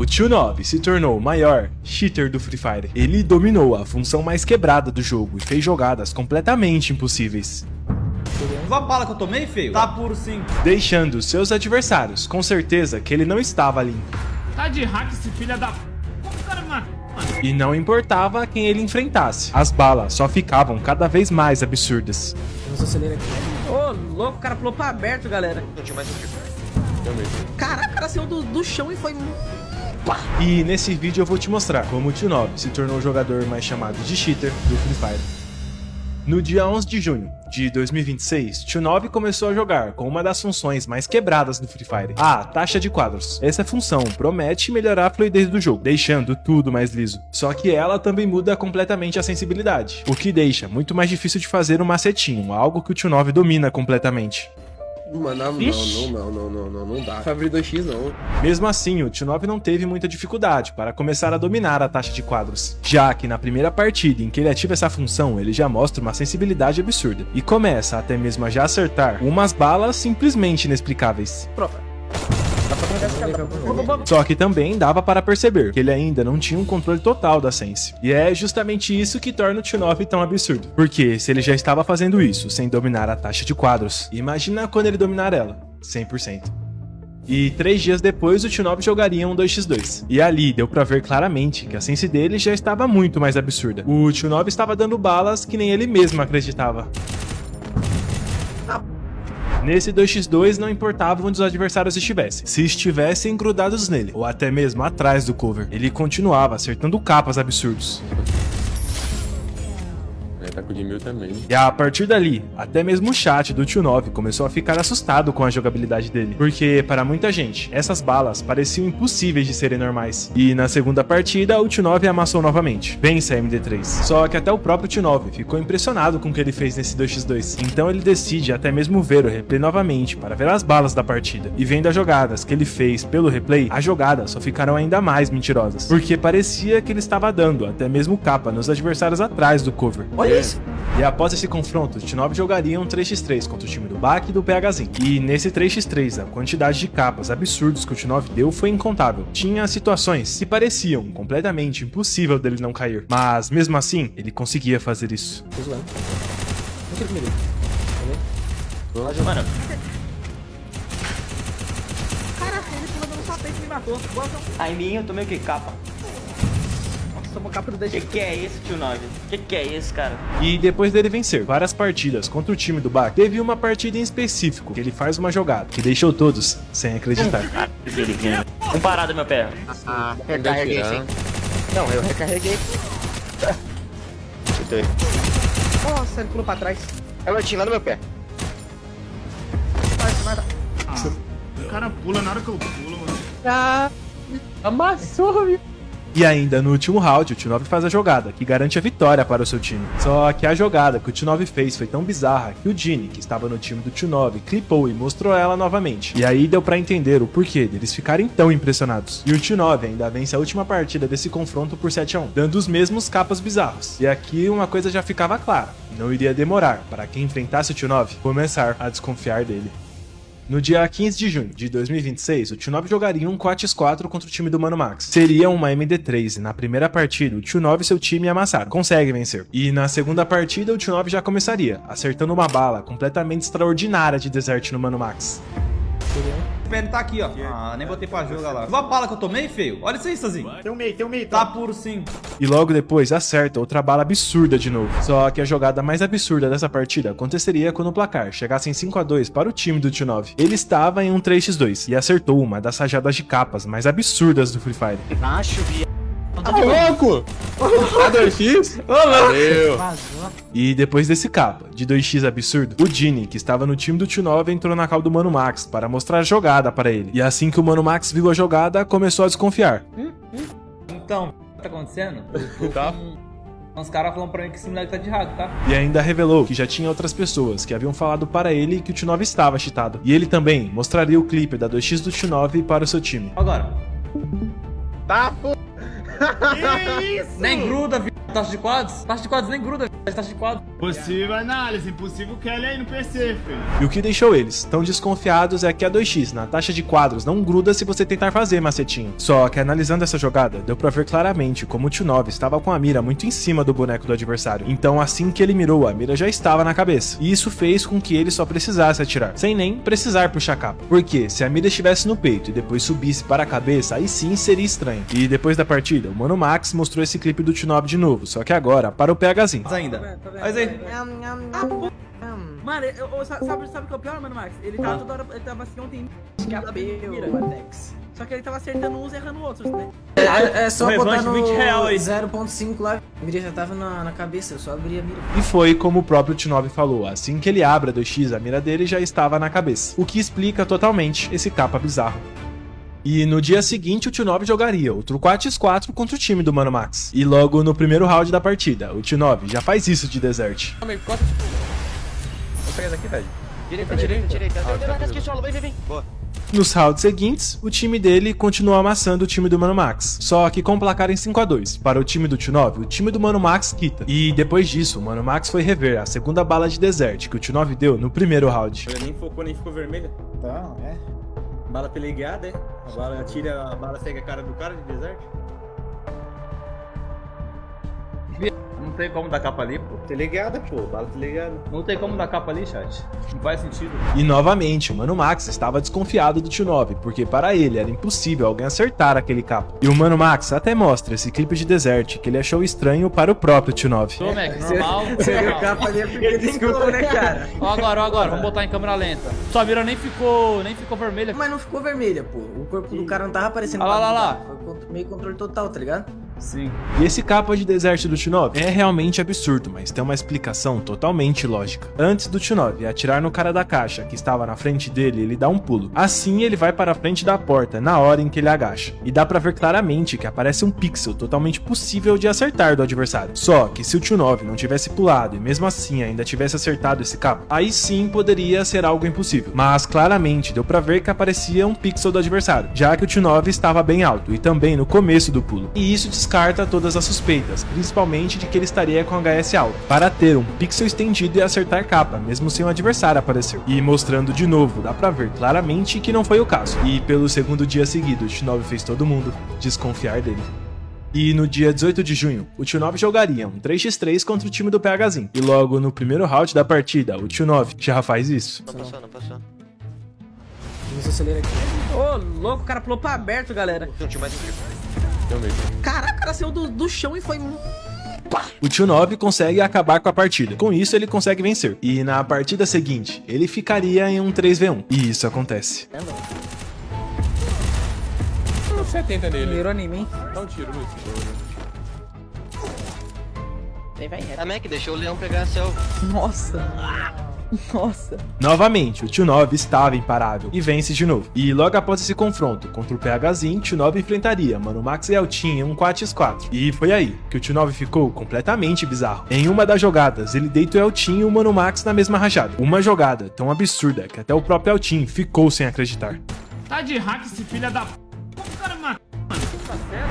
O Tio 9 se tornou o maior cheater do Free Fire. Ele dominou a função mais quebrada do jogo e fez jogadas completamente impossíveis, Viu a bala que eu tomei, feio? Tá puro sim. deixando seus adversários com certeza que ele não estava limpo. Tá de hack esse filho da... Como o cara mata? E não importava quem ele enfrentasse, as balas só ficavam cada vez mais absurdas. Vamos acelerar aqui. Ô, louco, o cara pulou pra aberto, galera. Não tinha mais um tipo. Caraca, o cara saiu do chão e foi... E nesse vídeo eu vou te mostrar como o Tio 9 se tornou o jogador mais chamado de cheater do Free Fire. No dia 11 de junho de 2026, Tio 9 começou a jogar com uma das funções mais quebradas do Free Fire, a taxa de quadros. Essa função promete melhorar a fluidez do jogo, deixando tudo mais liso. Só que ela também muda completamente a sensibilidade, o que deixa muito mais difícil de fazer um macetinho, algo que o Tio 9 domina completamente. Mano, não dá pra abrir 2x não. Mesmo assim, o Tio 9 não teve muita dificuldade para começar a dominar a taxa de quadros, já que na primeira partida em que ele ativa essa função, ele já mostra uma sensibilidade absurda, e começa até mesmo a já acertar umas balas simplesmente inexplicáveis. Só que também dava para perceber que ele ainda não tinha um controle total da Sense. E é justamente isso que torna o Tio 9 tão absurdo. Porque se ele já estava fazendo isso sem dominar a taxa de quadros, imagina quando ele dominar ela, 100%. E 3 dias depois o Tio 9 jogaria um 2x2. E ali deu pra ver claramente que a Sense dele já estava muito mais absurda. O Tio 9 estava dando balas que nem ele mesmo acreditava. Nesse 2x2 não importava onde os adversários estivessem. Se estivessem grudados nele, ou até mesmo atrás do cover, ele continuava acertando capas absurdos. Tá com o de 1000 também. E a partir dali, até mesmo o chat do Tio 9 começou a ficar assustado com a jogabilidade dele. Porque, para muita gente, essas balas pareciam impossíveis de serem normais. E na segunda partida, o Tio 9 amassou novamente. Vence a MD3. Só que até o próprio Tio 9 ficou impressionado com o que ele fez nesse 2x2. Então ele decide até mesmo ver o replay novamente para ver as balas da partida. E vendo as jogadas que ele fez pelo replay, as jogadas só ficaram ainda mais mentirosas. Porque parecia que ele estava dando até mesmo capa nos adversários atrás do cover. Olha isso. E após esse confronto, o Tio 9 jogaria um 3x3 contra o time do Bac e do PHzinho. E nesse 3x3, a quantidade de capas absurdas que o Tio 9 deu foi incontável. Tinha situações que pareciam completamente impossível dele não cair. Mas mesmo assim, ele conseguia fazer isso. Tô zoando. Não quero comer ele. Mano, Caraca, ele pulando no sapete e me matou. Boazão. aí em mim eu tomei o que? Capa. Nossa, tomou capa do Que 10. é esse, Tio 9? Que é esse, cara? E depois dele vencer várias partidas contra o time do Bac, teve uma partida em específico que ele faz uma jogada que deixou todos sem acreditar. Um parado, meu pé. Recarreguei sim. Não, eu recarreguei. Nossa, ele pulou pra trás. É o lá no meu pé. Vai dar. O cara pula na hora que eu pulo, mano. Amassou, viu? E ainda no último round, o Tio 9 faz a jogada, que garante a vitória para o seu time. Só que a jogada que o Tio 9 fez foi tão bizarra que o Gini, que estava no time do Tio 9, clipou e mostrou ela novamente. E aí deu pra entender o porquê deles ficarem tão impressionados. E o Tio 9 ainda vence a última partida desse confronto por 7x1, dando os mesmos capas bizarros. E aqui uma coisa já ficava clara, não iria demorar para quem enfrentasse o Tio 9 começar a desconfiar dele. No dia 15 de junho de 2026, o Tio 9 jogaria um 4x4 contra o time do Mano Max. Seria uma MD3 e na primeira partida o Tio 9 e seu time amassaram, conseguem vencer. E na segunda partida o Tio 9 já começaria, acertando uma bala completamente extraordinária de Desert no Mano Max. O pé tá aqui, ó. Ah, nem botei pra jogar lá. Viu a bala que eu tomei, feio? Olha isso aí, Sazinho. Tem um meio. Tá puro sim. E logo depois acerta outra bala absurda de novo. Só que a jogada mais absurda dessa partida aconteceria quando o placar chegasse em 5x2 para o time do Tio 9. Ele estava em um 3x2 e acertou uma das rajadas de capas mais absurdas do Free Fire. Tá louco? A2x? Valeu. E depois desse capa de 2x absurdo, o Gini, que estava no time do Tio 9, entrou na call do Mano Max para mostrar a jogada para ele. E assim que o Mano Max viu a jogada, começou a desconfiar. Então, o que tá acontecendo? Tá. Uns caras falando pra mim que esse moleque tá de hack, tá? E ainda revelou que já tinha outras pessoas que haviam falado para ele que o Tio 9 estava cheatado. E ele também mostraria o clipe da 2x do Tio 9 para o seu time. Agora. Tá, pô. Que isso? Nem gruda, vi. Taxa de quadros? Taxa de quadros nem gruda, vi. Taxa de quadros. Possível análise, impossível Kelly aí no PC, filho. E o que deixou eles tão desconfiados é que a 2x na taxa de quadros não gruda se você tentar fazer macetinho. Só que analisando essa jogada, deu pra ver claramente como o Tio9 estava com a mira muito em cima do boneco do adversário. Então assim que ele mirou, a mira já estava na cabeça. E isso fez com que ele só precisasse atirar, sem nem precisar puxar capa. Porque se a mira estivesse no peito e depois subisse para a cabeça, aí sim seria estranho. E depois da partida, o Mano Max mostrou esse clipe do Tio9 de novo, só que agora para o PHzinho. Ainda. Mas aí. Mano, sabe o que é o pior, Mano Max? Ele tava toda hora, ele tava assim ontem, só que ele tava acertando uns e errando outros, né? É só Um botar revanche, no 20 real aí. 0.5 lá, a mira já tava na cabeça, eu só abri a mira. E foi como o próprio Tio9 falou, assim que ele abre a 2x, a mira dele já estava na cabeça. O que explica totalmente esse capa bizarro. E no dia seguinte o Tio9 jogaria outro 4x4 contra o time do Mano Max. E logo no primeiro round da partida, o Tio9 já faz isso de desert. Vou pegar daqui, velho. Direita. Vem. Boa. Nos rounds seguintes, o time dele continuou amassando o time do Mano Max, só que com o placar em 5x2. Para o time do Tio9, o time do Mano Max quita. E depois disso, o Mano Max foi rever a segunda bala de desert que o Tio9 deu no primeiro round. Ele nem focou, nem ficou vermelha. Tá, é. Bala teleguiada, é? A bala atira, a bala segue a cara do cara de deserto. Não tem como dar capa ali, pô. Teleguiada, pô, bala teleguiada. Não tem como dar capa ali, chat. Não faz sentido. E novamente, o Mano Max estava desconfiado do Tio9, porque para ele era impossível alguém acertar aquele capa. E o Mano Max até mostra esse clipe de desert que ele achou estranho para o próprio Tio9. Tô, Mac, normal. Você viu o capa ali é porque desculpa, né, cara? Ó agora, vamos botar em câmera lenta. Sua mira nem ficou vermelha. Mas não ficou vermelha, pô. O corpo do cara não tava aparecendo. Olha lá. Foi meio controle total, tá ligado? Sim. E esse capa de desert do Tio9 é realmente absurdo, mas tem uma explicação totalmente lógica. Antes do Tio9 atirar no cara da caixa que estava na frente dele, ele dá um pulo. Assim ele vai para a frente da porta na hora em que ele agacha. E dá pra ver claramente que aparece um pixel totalmente possível de acertar do adversário. Só que se o Tio9 não tivesse pulado e mesmo assim ainda tivesse acertado esse capa, aí sim poderia ser algo impossível. Mas claramente deu pra ver que aparecia um pixel do adversário, já que o Tio9 estava bem alto e também no começo do pulo. E isso descarta todas as suspeitas, principalmente de que ele estaria com HS alto, para ter um pixel estendido e acertar capa, mesmo sem o adversário aparecer. E mostrando de novo, dá pra ver claramente que não foi o caso. E pelo segundo dia seguido, o Tio9 fez todo mundo desconfiar dele. E no dia 18 de junho, o Tio9 jogaria um 3x3 contra o time do PHzinho. E logo no primeiro round da partida, o Tio9 já faz isso. Não passou. Vamos acelerar aqui. Ô, louco, o cara pulou pra aberto, galera. Tem um time mais incrível. Caraca, o cara saiu do chão e foi... O Tio9 consegue acabar com a partida. Com isso, ele consegue vencer. E na partida seguinte, ele ficaria em um 3v1. E isso acontece. 70 nele. Mirou em mim. Dá um tiro, Luiz. Vai. A Mac deixou o leão pegar a selva. Nossa. Novamente, o Tio9 estava imparável e vence de novo. E logo após esse confronto contra o PHzinho, o Tio9 enfrentaria Mano Max e Eltin em um 4x4. E foi aí que o Tio9 ficou completamente bizarro. Em uma das jogadas, ele deita o Eltin e o Mano Max na mesma rajada. Uma jogada tão absurda que até o próprio Eltin ficou sem acreditar. Tá de hack esse filho da p... Como o cara matou?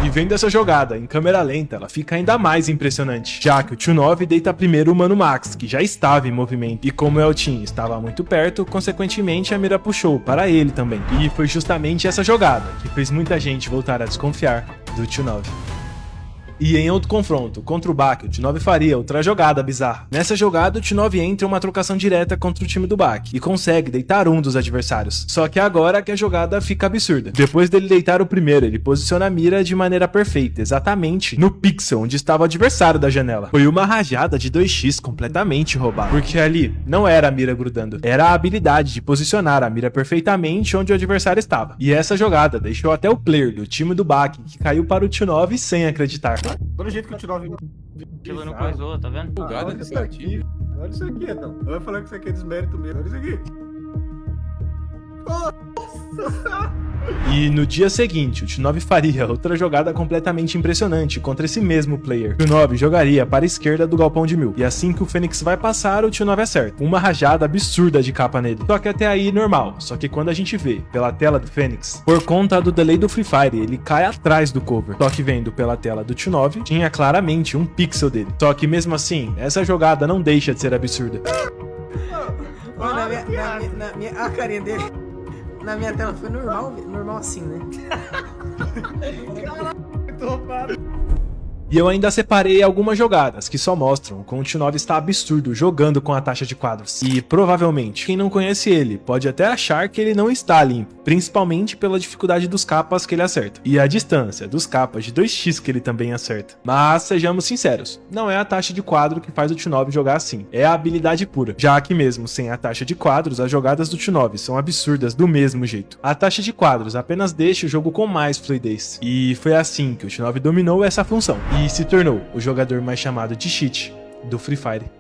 E vendo essa jogada em câmera lenta, ela fica ainda mais impressionante, já que o Tio9 deita primeiro o Mano Max, que já estava em movimento, e como o Eltin estava muito perto, consequentemente a mira puxou para ele também. E foi justamente essa jogada que fez muita gente voltar a desconfiar do Tio9. E em outro confronto, contra o Bak, o Tio9 faria outra jogada bizarra. Nessa jogada, o Tio9 entra em uma trocação direta contra o time do Bak e consegue deitar um dos adversários. Só que agora que a jogada fica absurda. Depois dele deitar o primeiro, ele posiciona a mira de maneira perfeita, exatamente no pixel onde estava o adversário da janela. Foi uma rajada de 2x completamente roubada, porque ali não era a mira grudando, era a habilidade de posicionar a mira perfeitamente onde o adversário estava. E essa jogada deixou até o player do time do Bak, que caiu para o Tio9 sem acreditar. Pelo jeito que o Tio9... Aquilo não coisou, tá vendo? Olha isso aqui. Olha isso aqui, então. Eu ia falar que isso aqui é desmérito mesmo. Olha isso aqui. Nossa! E no dia seguinte, o T9 faria outra jogada completamente impressionante contra esse mesmo player. O T9 jogaria para a esquerda do galpão de 1000. E assim que o Fênix vai passar, o T9 acerta. Uma rajada absurda de capa nele. Só que até aí normal. Só que quando a gente vê pela tela do Fênix, por conta do delay do Free Fire, ele cai atrás do cover. Só que vendo pela tela do T9, tinha claramente um pixel dele. Só que mesmo assim, essa jogada não deixa de ser absurda. A carinha dele na minha tela foi normal assim, né? E eu ainda separei algumas jogadas que só mostram como o T9 está absurdo jogando com a taxa de quadros. E provavelmente, quem não conhece ele pode até achar que ele não está limpo, principalmente pela dificuldade dos capas que ele acerta. E a distância dos capas de 2x que ele também acerta. Mas sejamos sinceros, não é a taxa de quadro que faz o T9 jogar assim, é a habilidade pura. Já que mesmo sem a taxa de quadros, as jogadas do T9 são absurdas do mesmo jeito. A taxa de quadros apenas deixa o jogo com mais fluidez. E foi assim que o T9 dominou essa função. E se tornou o jogador mais chamado de cheat do Free Fire.